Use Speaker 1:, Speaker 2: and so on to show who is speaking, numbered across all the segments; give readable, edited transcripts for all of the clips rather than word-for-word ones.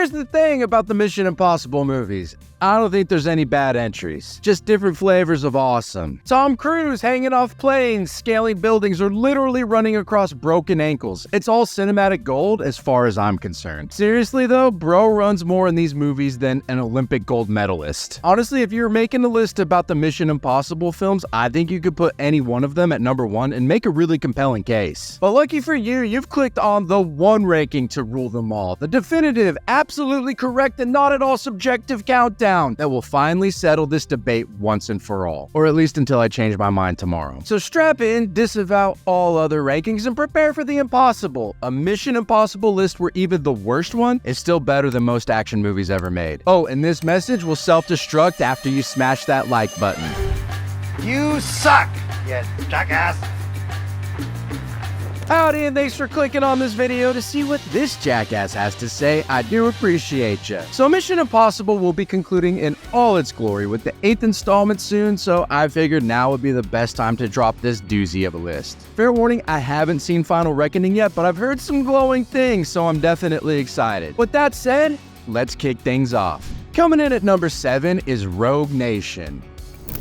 Speaker 1: here's the thing about the Mission Impossible movies. I don't think there's any bad entries, just different flavors of awesome. Tom Cruise hanging off planes, scaling buildings, or literally running across broken ankles. It's all cinematic gold as far as I'm concerned. Seriously though, bro runs more in these movies than an Olympic gold medalist. Honestly, if you're making a list about the Mission Impossible films, I think you could put any one of them at number 1 and make a really compelling case. But lucky for you, you've clicked on the one ranking to rule them all. The definitive, absolutely correct, and not at all subjective countdown that will finally settle this debate once and for all. Or at least until I change my mind tomorrow. So strap in, disavow all other rankings, and prepare for the impossible. A Mission Impossible list where even the worst one is still better than most action movies ever made. Oh, and this message will self-destruct after you smash that like button.
Speaker 2: You suck, you jackass.
Speaker 1: Howdy, and thanks for clicking on this video to see what this jackass has to say. I do appreciate ya. So Mission Impossible will be concluding in all its glory with the 8th installment soon, so I figured now would be the best time to drop this doozy of a list. Fair warning, I haven't seen Final Reckoning yet, but I've heard some glowing things, so I'm definitely excited. With that said, let's kick things off. Coming in at number 7 is Rogue Nation.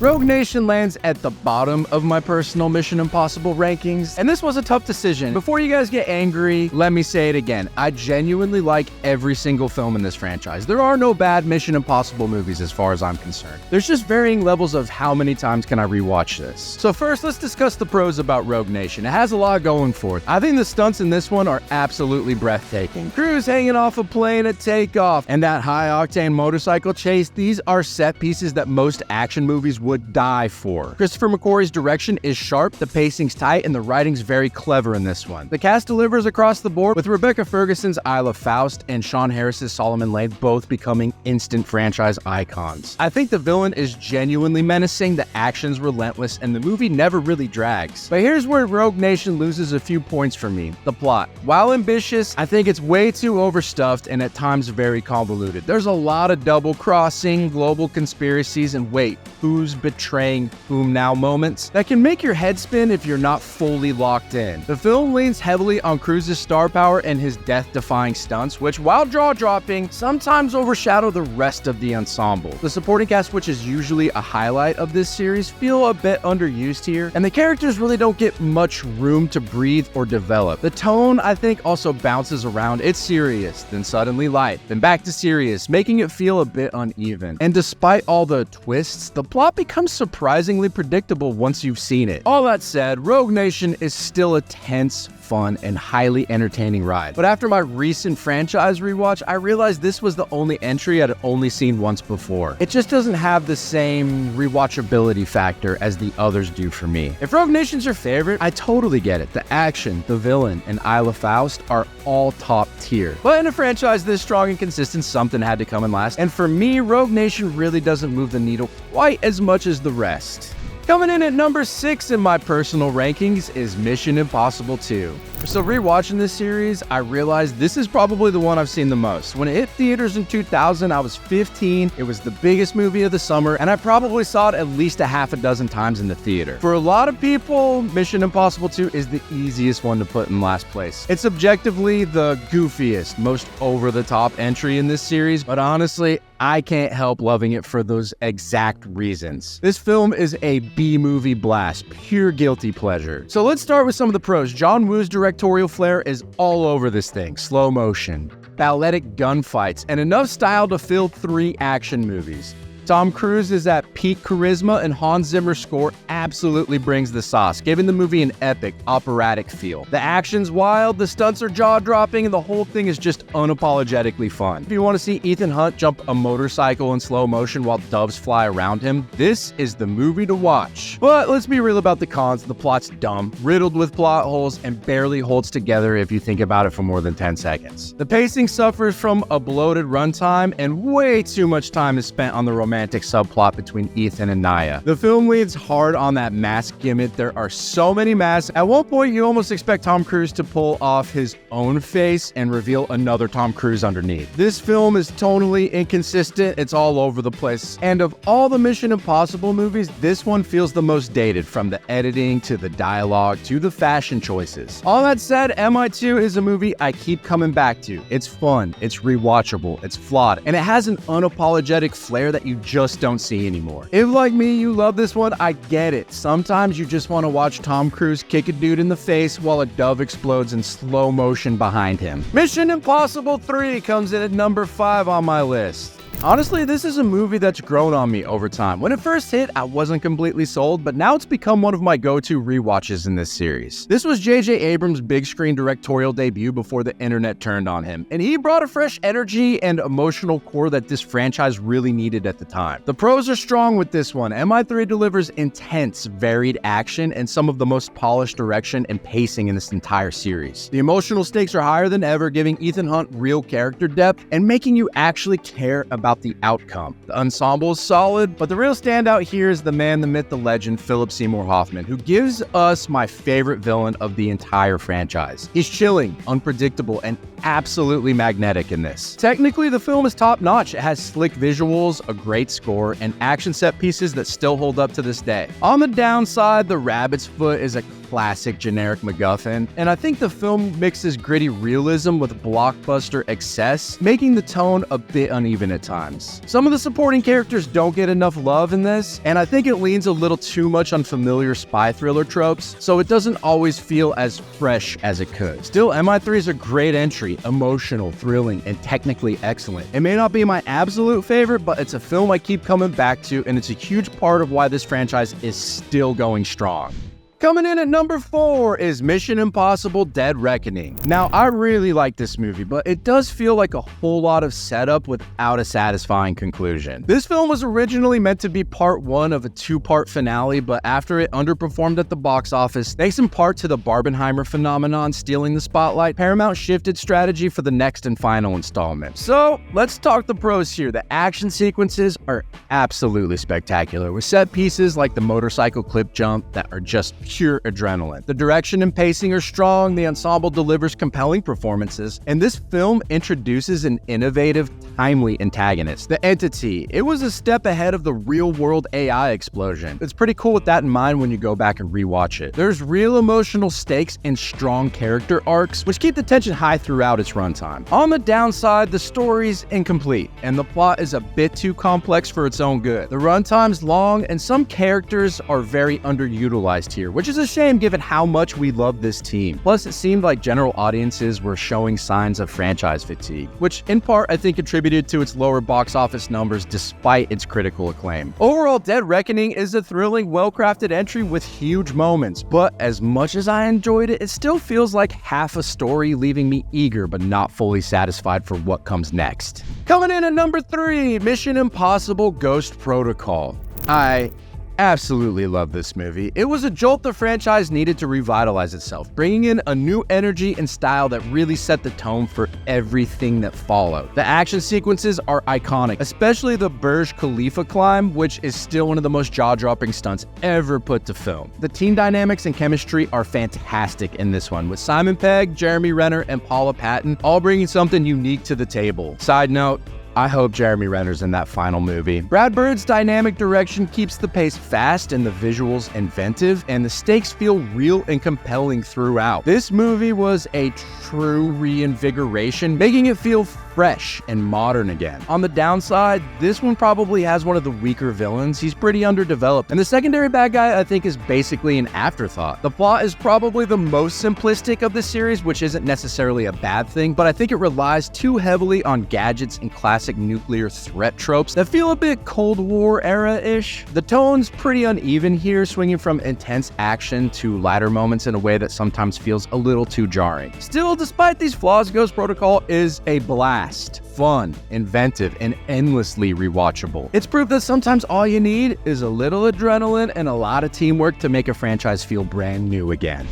Speaker 1: Rogue Nation lands at the bottom of my personal Mission Impossible rankings, and this was a tough decision. Before you guys get angry, let me say it again. I genuinely like every single film in this franchise. There are no bad Mission Impossible movies as far as I'm concerned. There's just varying levels of how many times can I rewatch this. So first, let's discuss the pros about Rogue Nation. It has a lot going for it. I think the stunts in this one are absolutely breathtaking. Cruise hanging off a plane at takeoff, and that high-octane motorcycle chase, these are set pieces that most action movies would die for. Christopher McQuarrie's direction is sharp, the pacing's tight, and the writing's very clever in this one. The cast delivers across the board, with Rebecca Ferguson's Isla Faust and Sean Harris's Solomon Lane both becoming instant franchise icons. I think the villain is genuinely menacing, the action's relentless, and the movie never really drags. But here's where Rogue Nation loses a few points for me. The plot. While ambitious, I think it's way too overstuffed and at times very convoluted. There's a lot of double-crossing, global conspiracies, and wait, who's betraying whom now moments that can make your head spin if you're not fully locked in. The film leans heavily on Cruise's star power and his death-defying stunts, which, while jaw-dropping, sometimes overshadow the rest of the ensemble. The supporting cast, which is usually a highlight of this series, feel a bit underused here, and the characters really don't get much room to breathe or develop. The tone, I think, also bounces around. It's serious, then suddenly light, then back to serious, making it feel a bit uneven. And despite all the twists, the plot becomes surprisingly predictable once you've seen it. All that said, Rogue Nation is still a tense, fun, and highly entertaining ride. But after my recent franchise rewatch, I realized this was the only entry I'd only seen once before. It just doesn't have the same rewatchability factor as the others do for me. If Rogue Nation's your favorite, I totally get it. The action, the villain, and Isla Faust are all top tier. But in a franchise this strong and consistent, something had to come in last. And for me, Rogue Nation really doesn't move the needle quite as much as the rest. Coming in at number 6 in my personal rankings is Mission Impossible 2. So rewatching this series, I realized this is probably the one I've seen the most. When it hit theaters in 2000, I was 15, it was the biggest movie of the summer, and I probably saw it at least a half a dozen times in the theater. For a lot of people, Mission Impossible 2 is the easiest one to put in last place. It's objectively the goofiest, most over-the-top entry in this series, but honestly, I can't help loving it for those exact reasons. This film is a B-movie blast, pure guilty pleasure. So let's start with some of the pros. John Woo's directorial flair is all over this thing. Slow motion, balletic gunfights, and enough style to fill 3 action movies. Tom Cruise is at peak charisma, and Hans Zimmer's score absolutely brings the sauce, giving the movie an epic, operatic feel. The action's wild, the stunts are jaw-dropping, and the whole thing is just unapologetically fun. If you want to see Ethan Hunt jump a motorcycle in slow motion while doves fly around him, this is the movie to watch. But let's be real about the cons. The plot's dumb, riddled with plot holes, and barely holds together if you think about it for more than 10 seconds. The pacing suffers from a bloated runtime, and way too much time is spent on the romantic romantic subplot between Ethan and Naya. The film leans hard on that mask gimmick. There are so many masks. At one point, you almost expect Tom Cruise to pull off his own face and reveal another Tom Cruise underneath. This film is tonally inconsistent. It's all over the place. And of all the Mission Impossible movies, this one feels the most dated, from the editing to the dialogue to the fashion choices. All that said, MI2 is a movie I keep coming back to. It's fun, it's rewatchable, it's flawed, and it has an unapologetic flair that you just don't see anymore. If, like me, you love this one, I get it. Sometimes you just want to watch Tom Cruise kick a dude in the face while a dove explodes in slow motion behind him. Mission Impossible 3 comes in at number 5 on my list. Honestly, this is a movie that's grown on me over time. When it first hit, I wasn't completely sold, but now it's become one of my go-to rewatches in this series. This was J.J. Abrams' big screen directorial debut before the internet turned on him, and he brought a fresh energy and emotional core that this franchise really needed at the time. The pros are strong with this one. MI3 delivers intense, varied action and some of the most polished direction and pacing in this entire series. The emotional stakes are higher than ever, giving Ethan Hunt real character depth and making you actually care about the outcome. The ensemble is solid, but the real standout here is the man, the myth, the legend, Philip Seymour Hoffman, who gives us my favorite villain of the entire franchise. He's chilling, unpredictable, and absolutely magnetic in this. Technically, the film is top-notch. It has slick visuals, a great score, and action set pieces that still hold up to this day. On the downside, the rabbit's foot is a classic generic MacGuffin, and I think the film mixes gritty realism with blockbuster excess, making the tone a bit uneven at times. Some of the supporting characters don't get enough love in this, and I think it leans a little too much on familiar spy thriller tropes, so it doesn't always feel as fresh as it could. Still, MI3 is a great entry, emotional, thrilling, and technically excellent. It may not be my absolute favorite, but it's a film I keep coming back to, and it's a huge part of why this franchise is still going strong. Coming in at number 4 is Mission Impossible: Dead Reckoning. Now, I really like this movie, but it does feel like a whole lot of setup without a satisfying conclusion. This film was originally meant to be part 1 of a 2-part finale, but after it underperformed at the box office, thanks in part to the Barbenheimer phenomenon stealing the spotlight, Paramount shifted strategy for the next and final installment. So, let's talk the pros here. The action sequences are absolutely spectacular, with set pieces like the motorcycle clip jump that are just pure adrenaline. The direction and pacing are strong, the ensemble delivers compelling performances, and this film introduces an innovative, timely antagonist. The Entity, it was a step ahead of the real-world AI explosion. It's pretty cool with that in mind when you go back and rewatch it. There's real emotional stakes and strong character arcs, which keep the tension high throughout its runtime. On the downside, the story's incomplete, and the plot is a bit too complex for its own good. The runtime's long, and some characters are very underutilized here, which is a shame given how much we love this team. Plus, it seemed like general audiences were showing signs of franchise fatigue, which in part I think contributed to its lower box office numbers despite its critical acclaim. Overall, Dead Reckoning is a thrilling, well-crafted entry with huge moments, but as much as I enjoyed it, it still feels like half a story, leaving me eager but not fully satisfied for what comes next. Coming in at number 3, Mission Impossible: Ghost Protocol. I absolutely love this movie. It was a jolt the franchise needed to revitalize itself, bringing in a new energy and style that really set the tone for everything that followed. The action sequences are iconic, especially the Burj Khalifa climb, which is still one of the most jaw-dropping stunts ever put to film. The team dynamics and chemistry are fantastic in this one, with Simon Pegg, Jeremy Renner, and Paula Patton all bringing something unique to the table. Side note, I hope Jeremy Renner's in that final movie. Brad Bird's dynamic direction keeps the pace fast and the visuals inventive, and the stakes feel real and compelling throughout. This movie was a true reinvigoration, making it feel fresh and modern again. On the downside, this one probably has one of the weaker villains. He's pretty underdeveloped, and the secondary bad guy I think is basically an afterthought. The plot is probably the most simplistic of the series, which isn't necessarily a bad thing, but I think it relies too heavily on gadgets and classic nuclear threat tropes that feel a bit Cold War era-ish. The tone's pretty uneven here, swinging from intense action to lighter moments in a way that sometimes feels a little too jarring. Still, despite these flaws, Ghost Protocol is a blast. Fun, inventive, and endlessly rewatchable. It's proof that sometimes all you need is a little adrenaline and a lot of teamwork to make a franchise feel brand new again.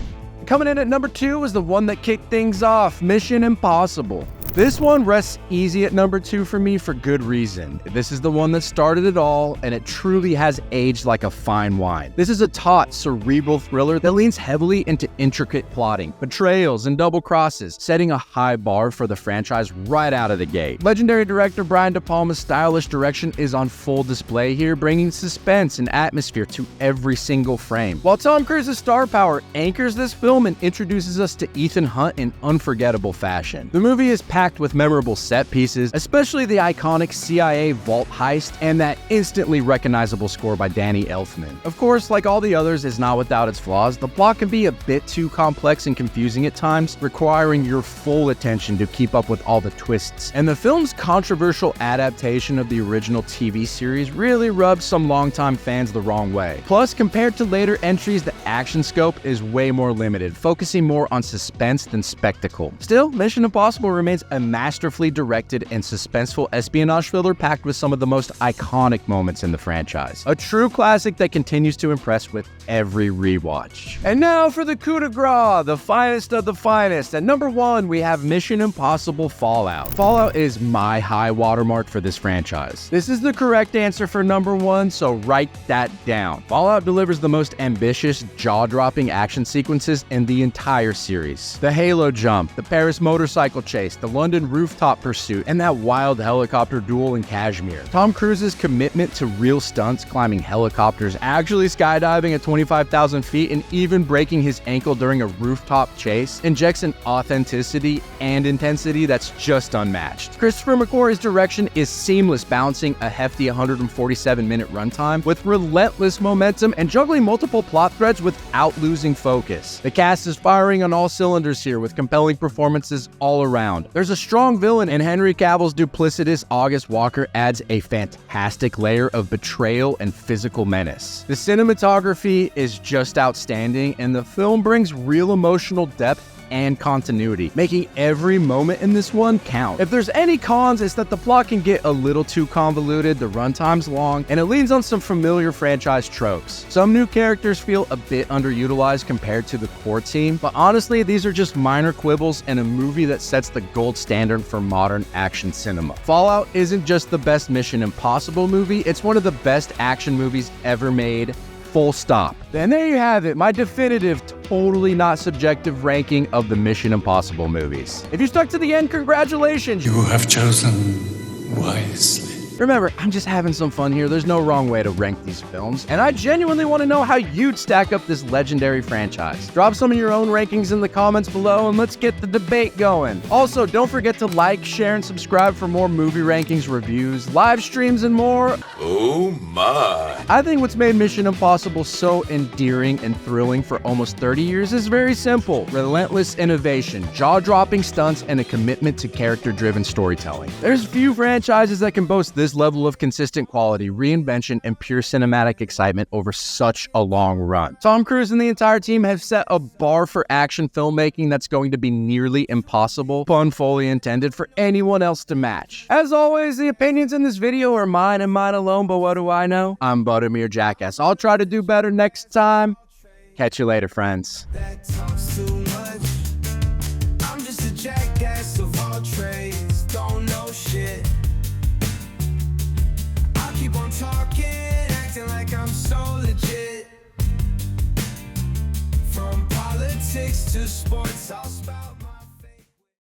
Speaker 1: Coming in at number 2 is the one that kicked things off, Mission Impossible. This one rests easy at number 2 for me for good reason. This is the one that started it all, and it truly has aged like a fine wine. This is a taut, cerebral thriller that leans heavily into intricate plotting, betrayals, and double crosses, setting a high bar for the franchise right out of the gate. Legendary director Brian De Palma's stylish direction is on full display here, bringing suspense and atmosphere to every single frame. While Tom Cruise's star power anchors this film and introduces us to Ethan Hunt in unforgettable fashion. The movie is packed with memorable set pieces, especially the iconic CIA vault heist and that instantly recognizable score by Danny Elfman. Of course, like all the others, is not without its flaws. The plot can be a bit too complex and confusing at times, requiring your full attention to keep up with all the twists. And the film's controversial adaptation of the original TV series really rubs some longtime fans the wrong way. Plus, compared to later entries, the action scope is way more limited, focusing more on suspense than spectacle. Still, Mission Impossible remains a masterfully directed and suspenseful espionage thriller packed with some of the most iconic moments in the franchise. A true classic that continues to impress with every rewatch. And now for the coup de grace, the finest of the finest. At number 1, we have Mission Impossible Fallout. Fallout is my high watermark for this franchise. This is the correct answer for number 1, so write that down. Fallout delivers the most ambitious, jaw-dropping action sequences in the entire series. The Halo jump, the Paris motorcycle chase, the London rooftop pursuit, and that wild helicopter duel in Kashmir. Tom Cruise's commitment to real stunts, climbing helicopters, actually skydiving at 25,000 feet, and even breaking his ankle during a rooftop chase injects an authenticity and intensity that's just unmatched. Christopher McQuarrie's direction is seamless, balancing a hefty 147-minute runtime with relentless momentum and juggling multiple plot threads without losing focus. The cast is firing on all cylinders here with compelling performances all around. There's a strong villain, and Henry Cavill's duplicitous August Walker adds a fantastic layer of betrayal and physical menace. The cinematography is just outstanding, and the film brings real emotional depth and continuity, making every moment in this one count. If there's any cons, it's that the plot can get a little too convoluted, the runtime's long, and it leans on some familiar franchise tropes. Some new characters feel a bit underutilized compared to the core team, but honestly, these are just minor quibbles in a movie that sets the gold standard for modern action cinema. Fallout isn't just the best Mission Impossible movie, it's one of the best action movies ever made. Full stop. And there you have it, my definitive, totally not subjective ranking of the Mission Impossible movies. If you stuck to the end, congratulations!
Speaker 3: You have chosen wisely.
Speaker 1: Remember, I'm just having some fun here. There's no wrong way to rank these films, and I genuinely want to know how you'd stack up this legendary franchise. Drop some of your own rankings in the comments below, and let's get the debate going. Also, don't forget to like, share, and subscribe for more movie rankings, reviews, live streams, and more.
Speaker 3: Oh my.
Speaker 1: I think what's made Mission Impossible so endearing and thrilling for almost 30 years is very simple. Relentless innovation, jaw-dropping stunts, and a commitment to character-driven storytelling. There's few franchises that can boast this level of consistent quality, reinvention, and pure cinematic excitement over such a long run. Tom Cruise and the entire team have set a bar for action filmmaking that's going to be nearly impossible, pun fully intended, for anyone else to match. As always, the opinions in this video are mine and mine alone, but what do I know? I'm but a mere jackass. I'll try to do better next time. Catch you later, friends.
Speaker 4: That talks too much. I'm just a jackass of all trades. Don't know shit. I keep on talking, acting like I'm so legit. From politics to sports, I'll spout.